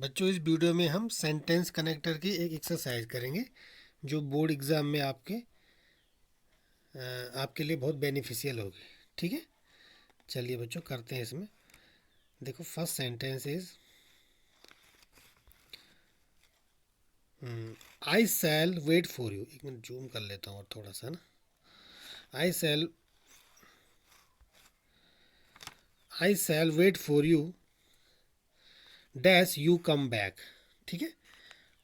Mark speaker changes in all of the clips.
Speaker 1: बच्चों, इस वीडियो में हम सेंटेंस कनेक्टर की एक एक्सरसाइज करेंगे जो बोर्ड एग्ज़ाम में आपके लिए बहुत बेनिफिशियल होगी। ठीक है, चलिए बच्चों करते हैं इसमें। देखो, first sentence is I shall wait for you. एक मिनट जूम कर लेता हूँ और थोड़ा सा ना। I shall I shall wait for you dash you come back. ठीक है,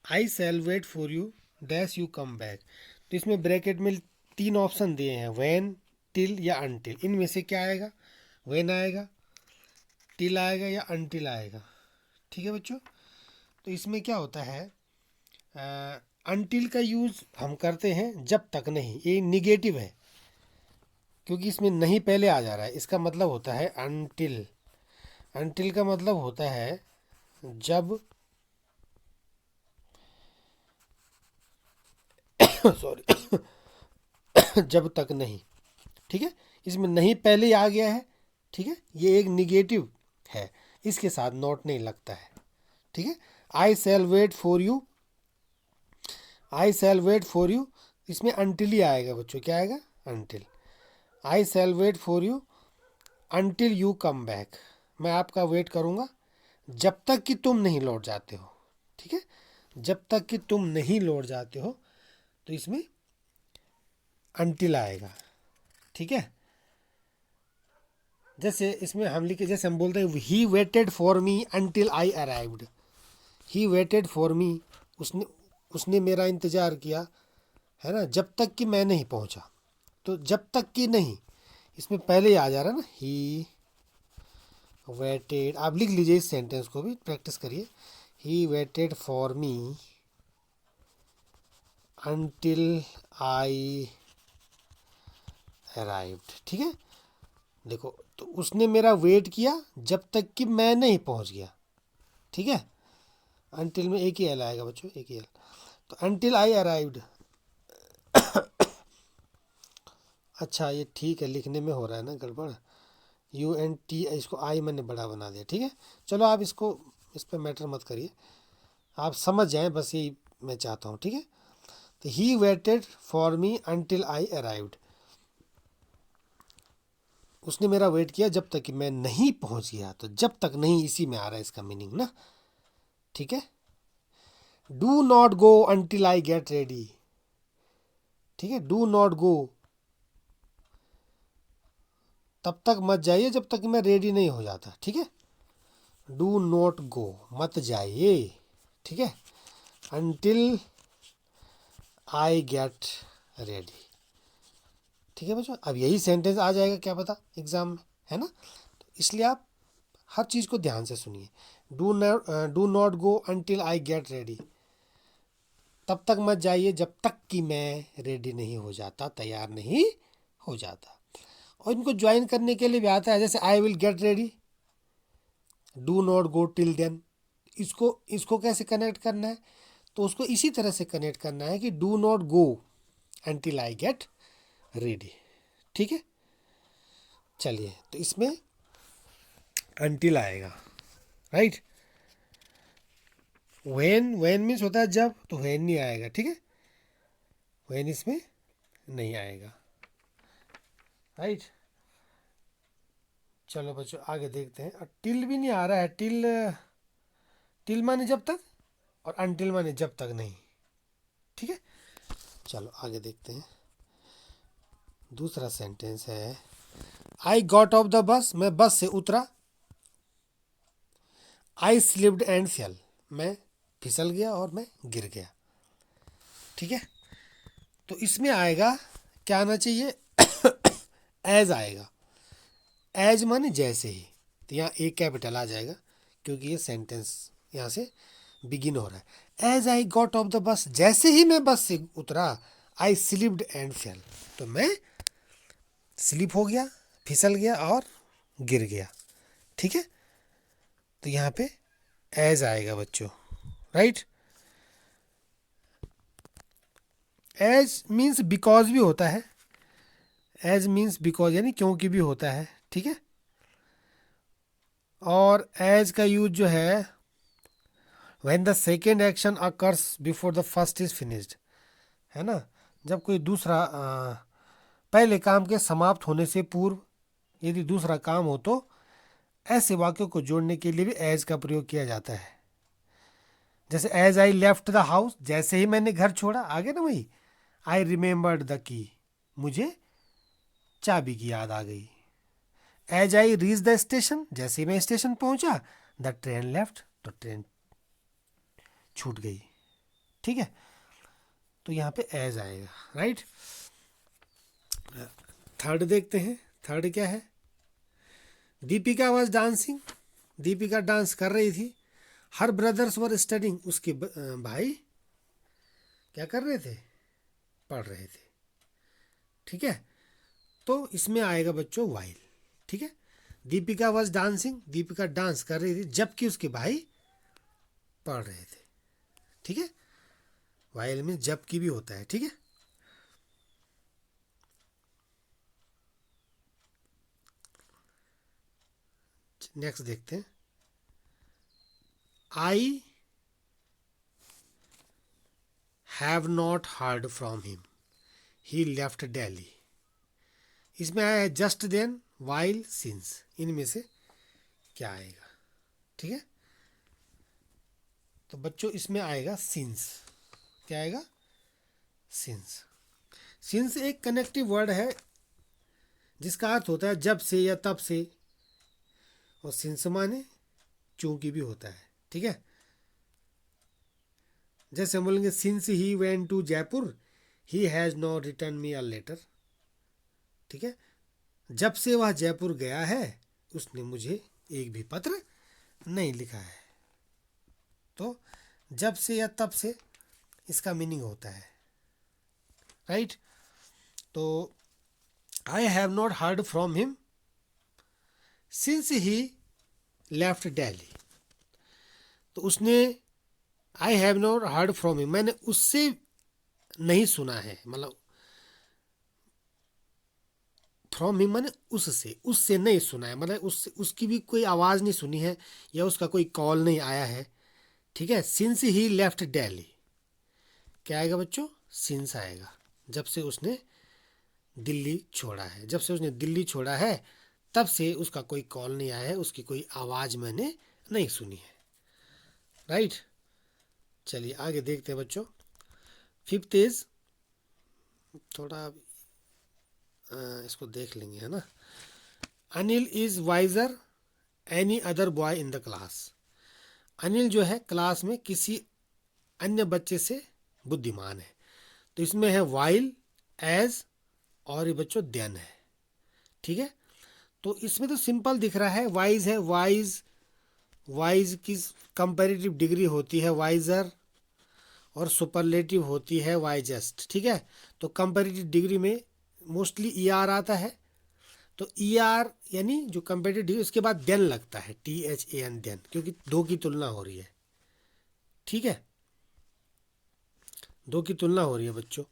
Speaker 1: I shall wait for you dash you come back. तो इसमें ब्रैकेट में तीन ऑप्शन दिए हैं, व्हेन, टिल या अनटिल। इनमें से क्या आएगा? व्हेन आएगा, टिल आएगा या अनटिल आएगा। ठीक है बच्चों, तो इसमें क्या होता है, अनटिल का यूज़ हम करते हैं जब तक नहीं। ये निगेटिव है क्योंकि इसमें नहीं पहले आ जा रहा है। इसका मतलब होता है अनटिल। अनटिल का मतलब होता है जब सॉरी जब तक नहीं। ठीक है, इसमें नहीं पहले ही आ गया है। ठीक है, ये एक निगेटिव है, इसके साथ नोट नहीं लगता है। ठीक है, I shall wait for you, I shall wait for you, इसमें अनटिल ही आएगा बच्चों। क्या आएगा? Until. I shall wait for you until you come back. मैं आपका वेट करूँगा जब तक कि तुम नहीं लौट जाते हो। ठीक है, जब तक कि तुम नहीं लौट जाते हो, तो इसमें अनटिल आएगा। ठीक है, जैसे इसमें हम लिखे, जैसे हम बोलते हैं he waited for me until I arrived. He waited for me, उसने उसने मेरा इंतज़ार किया, है ना, जब तक कि मैं नहीं पहुंचा। तो जब तक कि नहीं, इसमें पहले ही आ जा रहा है ना, ही वेटेड। आप लिख लीजिए, इस सेंटेंस को भी प्रैक्टिस करिए। He waited for me until I arrived. ठीक है, देखो, तो उसने मेरा वेट किया जब तक कि मैं नहीं पहुंच गया। ठीक है, अनटिल में एक ही एल आएगा बच्चों, एक ही एल। तो अनटिल आई अराइव्ड। अच्छा, ये ठीक है, लिखने में हो रहा है ना गड़बड़। यू एन टी, इसको आई मैंने बड़ा बना दिया। ठीक है, चलो आप इसको, इस पर मैटर मत करिए, आप समझ जाएं, बस यही मैं चाहता हूँ। ठीक है, तो he waited for me until I arrived, उसने मेरा वेट किया जब तक कि मैं नहीं पहुंच गया। तो जब तक नहीं, इसी में आ रहा है इसका मीनिंग ना। ठीक है, do not go until I get ready. ठीक है, डू नॉट गो, तब तक मत जाइए जब तक मैं रेडी नहीं हो जाता। ठीक है, डू नॉट गो, मत जाइए। ठीक है, अनटिल आई गेट रेडी। ठीक है बच्चों, अब यही सेंटेंस आ जाएगा क्या पता एग्जाम में, है ना। तो इसलिए आप हर चीज़ को ध्यान से सुनिए। Do not go until I get ready, तब तक मत जाइए जब तक कि मैं रेडी नहीं हो जाता, तैयार नहीं हो जाता। और इनको ज्वाइन करने के लिए भी आता है, जैसे I will get ready, do not go till then. इसको इसको कैसे कनेक्ट करना है? तो उसको इसी तरह से कनेक्ट करना है कि do not go until I get ready. ठीक है, चलिए, तो इसमें अनटिल आएगा, राइट। व्हेन मीन्स होता है जब, तो व्हेन नहीं आएगा। ठीक है, व्हेन इसमें नहीं आएगा, राइट। चलो बच्चों आगे देखते हैं। और टिल भी नहीं आ रहा है। टिल, टिल माने जब तक, और अनटिल माने जब तक नहीं। ठीक है, चलो आगे देखते हैं। दूसरा सेंटेंस है, आई गॉट ऑफ द बस, मैं बस से उतरा। आई स्लिप्ड एंड फेल, मैं फिसल गया और मैं गिर गया। ठीक है, तो इसमें आएगा, क्या आना चाहिए? एज आएगा। एज माने जैसे ही, तो यहाँ ए कैपिटल आ जाएगा क्योंकि ये सेंटेंस यहाँ से बिगिन हो रहा है। As I got off the bus, जैसे ही मैं बस से उतरा, आई स्लिप्ड एंड फेल, तो मैं स्लिप हो गया, फिसल गया और गिर गया। ठीक है, तो यहाँ पे एज आएगा बच्चों, राइट। एज मीन्स बिकॉज भी होता है। एज मीन्स बिकॉज यानी क्योंकि भी होता है। ठीक है, और एज का यूज जो है when the second action occurs before the first is finished, है ना, जब कोई दूसरा पहले काम के समाप्त होने से पूर्व यदि दूसरा काम हो तो ऐसे वाक्यों को जोड़ने के लिए भी एज का प्रयोग किया जाता है। जैसे as I left the house, जैसे ही मैंने घर छोड़ा, आगे ना वही, आई रिमेम्बर्ड द की, मुझे चाबी की याद आ गई। As I reach the station, जैसे ही मैं स्टेशन पहुंचा, द ट्रेन लेफ्ट, तो ट्रेन छूट गई। ठीक है, तो यहाँ पे एज आएगा, राइट। थर्ड देखते हैं, थर्ड क्या है। Deepika was dancing, Deepika dance कर रही थी। हर ब्रदर्स वर स्टडिंग, उसके भाई क्या कर रहे थे, पढ़ रहे थे। ठीक है, तो इसमें आएगा बच्चों वाइल। ठीक है, Deepika was dancing, Deepika dance कर रही थी जबकि उसके भाई पढ़ रहे थे। ठीक है, वाइल में जबकि भी होता है। ठीक है, नेक्स्ट देखते हैं। I have not heard from him, he left Delhi. इसमें आया है जस्ट देन, वाइल, सिंस, इनमें से क्या आएगा। ठीक है, तो बच्चों इसमें आएगा सिंस। क्या आएगा, सिंस। सिंस एक कनेक्टिव वर्ड है जिसका अर्थ होता है जब से या तब से, और सिंस माने चूंकि भी होता है। ठीक है, जैसे हम बोलेंगे since he went to Jaipur, he has not return me a letter. ठीक है, जब से वह जयपुर गया है उसने मुझे एक भी पत्र नहीं लिखा है। तो जब से या तब से इसका मीनिंग होता है, राइट। तो I have not heard from him since he left Delhi, तो उसने I have not heard from him, मैंने उससे नहीं सुना है, मतलब फ्रॉम हिम माने उससे नहीं सुना है, मतलब उससे उसकी भी कोई आवाज़ नहीं सुनी है या उसका कोई कॉल नहीं आया है। ठीक है, सिंस ही लेफ्ट दिल्ली, क्या आएगा बच्चों, सिंस आएगा, जब से उसने दिल्ली छोड़ा है। जब से उसने दिल्ली छोड़ा है तब से उसका कोई कॉल नहीं आया है, उसकी कोई आवाज़ मैंने नहीं सुनी है, राइट। चलिए आगे देखते हैं बच्चों। फिफ्थ इज, थोड़ा इसको देख लेंगे, है ना। Anil is wiser any other boy in the class, Anil जो है क्लास में किसी अन्य बच्चे से बुद्धिमान है। तो इसमें है वाइल, एज, और ये बच्चों देन है। ठीक है, तो इसमें तो सिंपल दिख रहा है, वाइज है, वाइज, वाइज की कंपैरेटिव डिग्री होती है वाइजर, और सुपरलेटिव होती है वाइजेस्ट। ठीक है, तो कंपैरेटिव डिग्री में मोस्टली ई आर आता है, तो ई आर यानी जो कंपैरेटिव डिग्री, उसके बाद देन लगता है, T H A N, then, क्योंकि दो की तुलना हो रही है। ठीक है, दो की तुलना हो रही है बच्चों।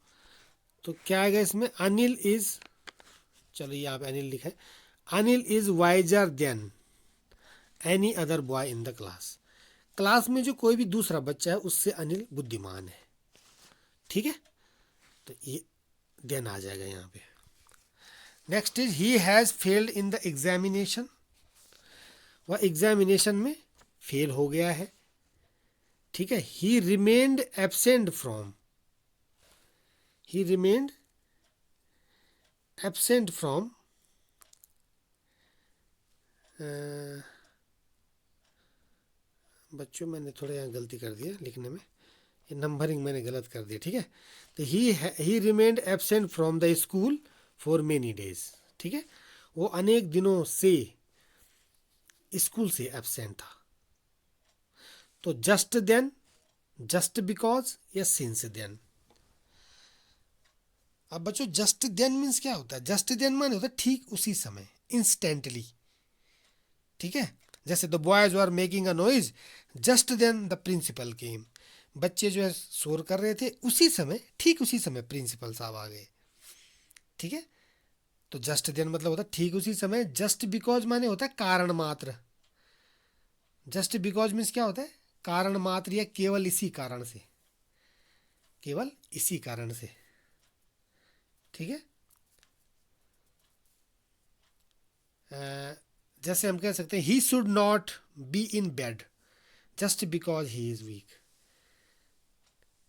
Speaker 1: तो क्या आएगा इसमें, अनिल इज, चलो यहाँ पे अनिल लिखा है, Anil is visor then any other boy in the class, class में जो कोई भी दूसरा बच्चा है उससे अनिल बुद्धिमान है। ठीक है, तो ये देन आ जाएगा यहाँ पे। Next is he has failed in the examination, वह एग्जामिनेशन में फेल हो गया है। ठीक है, ही remained absent from, he remained absent from, बच्चों मैंने थोड़ा यहाँ गलती कर दिया लिखने में, ये नंबरिंग मैंने गलत कर दिया। ठीक है, तो ही remained absent from the school for many days. ठीक है, वो अनेक दिनों से स्कूल से एब्सेंट था। तो जस्ट देन, जस्ट बिकॉज, या सिंस देन। अब बच्चों जस्ट देन मीन्स क्या होता है, जस्ट देन माने होता है ठीक उसी समय, इंस्टेंटली। ठीक है, जैसे the boys were making a noise just then the principal came, बच्चे जो है शोर कर रहे थे उसी समय, ठीक उसी समय प्रिंसिपल साहब आ गए। ठीक है, तो जस्ट देन मतलब होता है ठीक उसी समय। जस्ट बिकॉज माने होता है कारण मात्र, जस्ट बिकॉज मीन्स क्या होता है, कारण मात्र या केवल इसी कारण से, केवल इसी कारण से, ठीक है। जैसे हम कह सकते हैं he should not be in bed just because he is weak.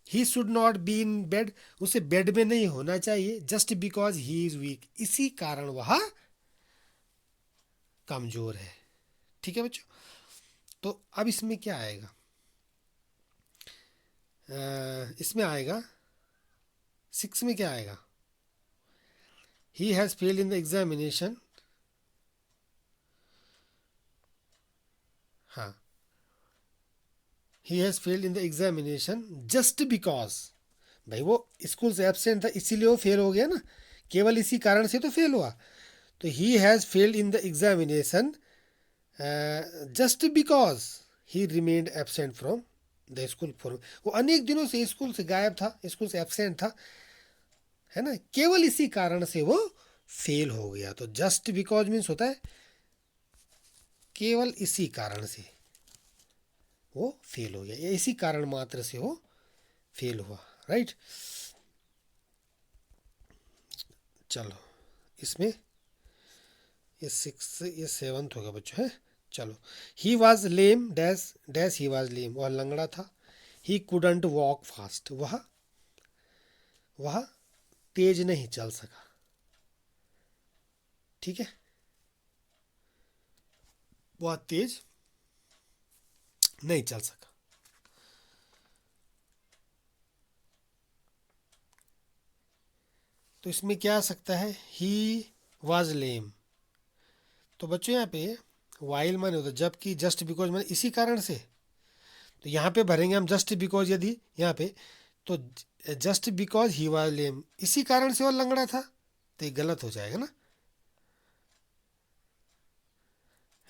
Speaker 1: He should not be in bed, उसे बेड में नहीं होना चाहिए, just because he is weak, इसी कारण वह कमजोर है, ठीक है बच्चों। तो अब इसमें क्या आएगा, इसमें आएगा 6 में क्या आएगा, he has failed in the examination, हाँ, he has failed in the examination just because, भाई वो स्कूल से एब्सेंट था इसीलिए वो फेल हो गया ना, केवल इसी कारण से तो फेल हुआ। तो ही has failed in the examination just because he remained absent from the school for, वो अनेक दिनों से स्कूल से गायब था, स्कूल से एब्सेंट था, है ना, केवल इसी कारण से वो फेल हो गया। तो जस्ट बिकॉज मीन्स होता है केवल इसी कारण से वो फेल हो गया, या इसी कारण मात्र से वो फेल हुआ, राइट। चलो इसमें ये 6 ये 7th होगा बच्चों, है। चलो he was lame dash dash, he was lame, वह लंगड़ा था। ही कुडंट वॉक फास्ट, वह तेज नहीं चल सका, ठीक है, वह तेज नहीं चल सका। तो इसमें क्या आ सकता है, ही वॉज लेम। तो बच्चों यहाँ पे वाइल माने होता जबकि, जस्ट बिकॉज माने इसी कारण से, तो यहाँ पे भरेंगे हम जस्ट बिकॉज, यदि यहाँ पे तो जस्ट बिकॉज ही वॉज लेम, इसी कारण से वो लंगड़ा था, तो ये गलत हो जाएगा ना,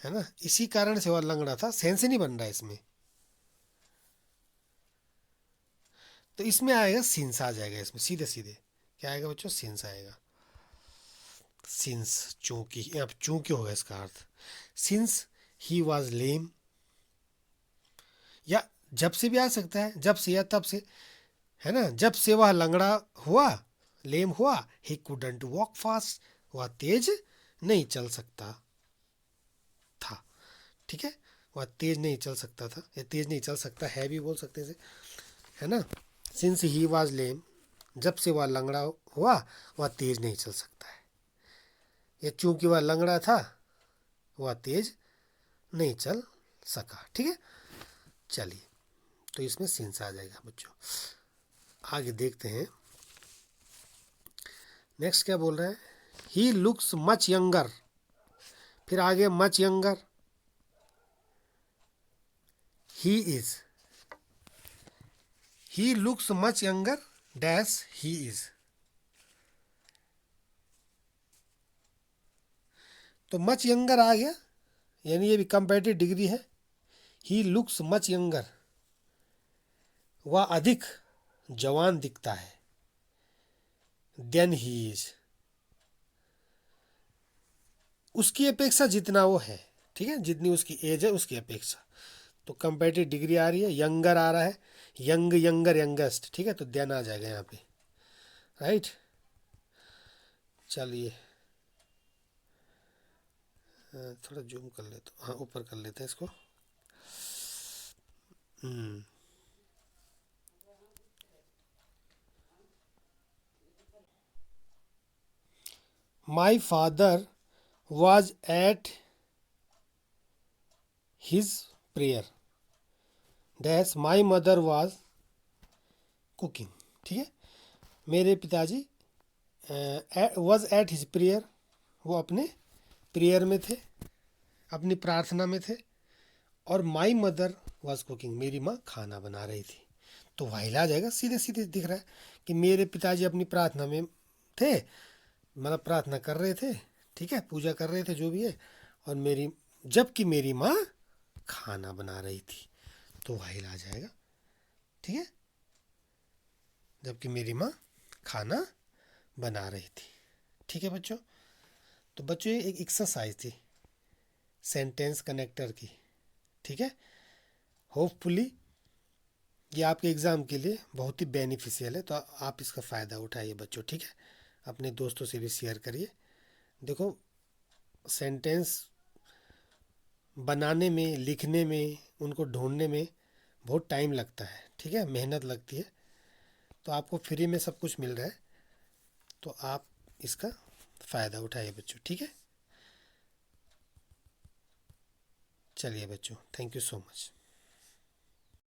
Speaker 1: है ना, इसी कारण से वो लंगड़ा था, सेंस नहीं बन रहा है इसमें। तो इसमें आएगा सिंस आ जाएगा, इसमें सीधे सीधे क्या आएगा बच्चों, सिंस आएगा, सिंस, चूंकि, यहाँ पे चूंकि होगा इसका अर्थ, सिंस ही वॉज लेम, या जब से भी आ सकता है, जब से या तब से, है ना, जब से वह लंगड़ा हुआ, लेम हुआ, ही कुडंट वॉक फास्ट, वह तेज नहीं चल सकता था, ठीक है, वह तेज नहीं चल सकता था, या तेज नहीं चल सकता है भी बोल सकते हैं, है ना। सिंस ही वाज लेम, जब से वह लंगड़ा हुआ वह तेज नहीं चल सकता है, या चूंकि वह लंगड़ा था वह तेज नहीं चल सका, ठीक है। चलिए तो इसमें सिंस आ जाएगा बच्चों। आगे देखते हैं नेक्स्ट क्या बोल रहा है, ही लुक्स मच यंगर, फिर आगे much younger, he is, he looks much younger dash he is, तो मच यंगर आ गया, यानी ये भी कंपैरेटिव डिग्री है। ही लुक्स मच यंगर, वह अधिक जवान दिखता है, देन ही इज, उसकी अपेक्षा जितना वो है, ठीक है, जितनी उसकी एज है उसकी अपेक्षा। तो कंपैरेटिव डिग्री आ रही है, यंगर आ रहा है, यंग यंगर यंगेस्ट, ठीक है, तो देन आ जाएगा यहाँ पे, राइट। चलिए थोड़ा जूम कर लेते, हाँ ऊपर कर लेते हैं इसको। My father was at his prayer dash my mother was cooking, ठीक है, मेरे पिताजी वॉज एट हिज प्रेयर, वो अपने प्रेयर में थे, अपनी प्रार्थना में थे, और माई मदर वॉज कुकिंग, मेरी माँ खाना बना रही थी। तो वाइल आ जाएगा, सीधे सीधे दिख रहा है कि मेरे पिताजी अपनी प्रार्थना में थे, मतलब प्रार्थना कर रहे थे, ठीक है, पूजा कर रहे थे जो भी है, और मेरी, जबकि मेरी माँ खाना बना रही थी, तो वाइल आ जाएगा, ठीक है, जबकि मेरी माँ खाना बना रही थी, ठीक है बच्चों। तो बच्चों ये एक एक्सरसाइज थी सेंटेंस कनेक्टर की, ठीक है, होपफुली ये आपके एग्ज़ाम के लिए बहुत ही बेनिफिशियल है, तो आप इसका फ़ायदा उठाइए बच्चों, ठीक है। अपने दोस्तों से भी शेयर करिए। देखो, सेंटेंस बनाने में, लिखने में, उनको ढूंढने में बहुत टाइम लगता है, ठीक है, मेहनत लगती है। तो आपको फ्री में सब कुछ मिल रहा है, तो आप इसका फ़ायदा उठाइए बच्चों, ठीक है। चलिए बच्चों, थैंक यू सो मच।